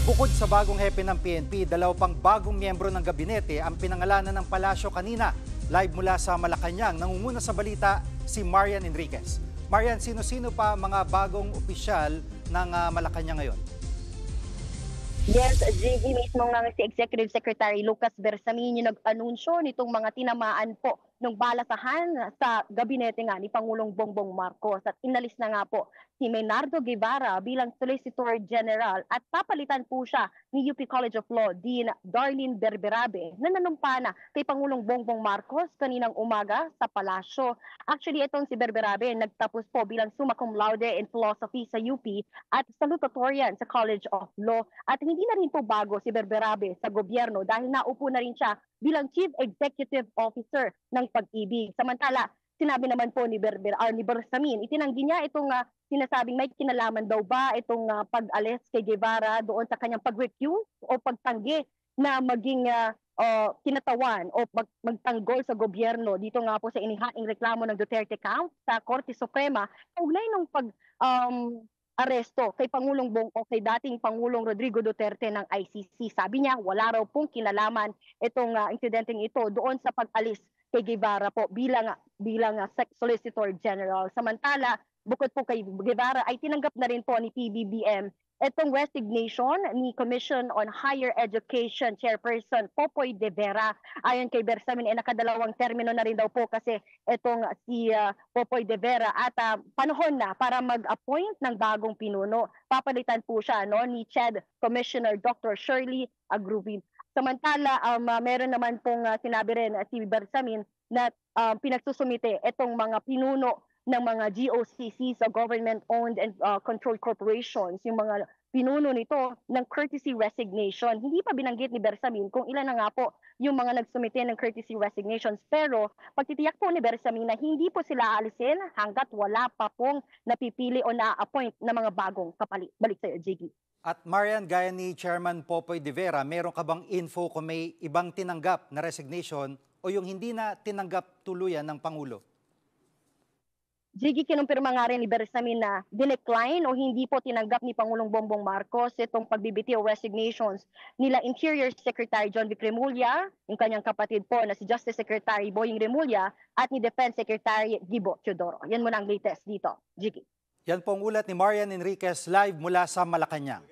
Bukod sa bagong hepe ng PNP, dalaw pang bagong miyembro ng gabinete ang pinangalanan ng palasyo kanina. Live mula sa Malacanang, nangunguna sa balita si Marian Enriquez. Marian, sino-sino pa mga bagong opisyal ng Malacanang ngayon? Yes, JV, mismo nga si Executive Secretary Lucas Bersamin yung nag-anunsyo nitong mga tinamaan po ng balasahan sa gabinete nga ni Pangulong Bongbong Marcos, at inalis na nga po si Maynardo Guevara bilang Solicitor General at papalitan po siya ni UP College of Law Dean Darlene Berberabe na nanumpa na kay Pangulong Bongbong Marcos kaninang umaga sa palasyo. Actually, itong si Berberabe nagtapos po bilang summa cum laude in philosophy sa UP at salutatorian sa College of Law. At hindi na rin po bago si Berberabe sa gobyerno dahil naupo na rin siya bilang Chief Executive Officer ng Pag-ibig. Samantala, sinabi naman po ni Bersamin, itinanggi niya itong sinasabing may kinalaman daw ba itong pag-alis kay Guevara doon sa kanyang pag-recuse o pagtanggi na maging kinatawan o magtanggol sa gobyerno dito nga po sa inihaing reklamo ng Duterte camp sa Korte Suprema kaugnay ng aresto kay kay dating Pangulong Rodrigo Duterte ng ICC. Sabi niya, wala raw pong kinalaman itong insidenteng ito doon sa pag-alis kay Guevara po bilang Solicitor General. Samantala, bukod po kay Guevara ay tinanggap na rin po ni PBBM itong resignation ni Commission on Higher Education Chairperson Popoy de Vera. Ayon kay Bersamin, nakadalawang termino na rin daw po kasi itong si Popoy de Vera at panahon na para mag-appoint ng bagong pinuno. Papalitan po siya ni CHED Commissioner Dr. Shirley Agruvin. Samantala, meron naman pong sinabi rin si Bersamin na pinagsusumite itong mga pinuno ng mga GOCC sa government-owned and controlled corporations, yung mga pinuno nito ng courtesy resignation. Hindi pa binanggit ni Bersamin kung ilan na nga po yung mga nagsumite ng courtesy resignations. Pero pagtitiyak po ni Bersamin na hindi po sila aalisin hanggat wala pa pong napipili o na-appoint na mga bagong kapalit. Balik sa iyo, Jiggy. At Marian, gaya ni Chairman Popoy de Vera, meron ka bang info kung may ibang tinanggap na resignation o yung hindi na tinanggap tuluyan ng Pangulo? Jiggy, kinumpirma nga rin ni Bersamin na dinecline o hindi po tinanggap ni Pangulong Bongbong Marcos itong pagbibitiw resignations nila Interior Secretary John Vic Remulla, yung kanyang kapatid po na si Justice Secretary Boying Remulla at ni Defense Secretary Gibo Teodoro. Yan muna ang latest dito, Jiggy. Yan pong ulat ni Marian Enriquez live mula sa Malacanang.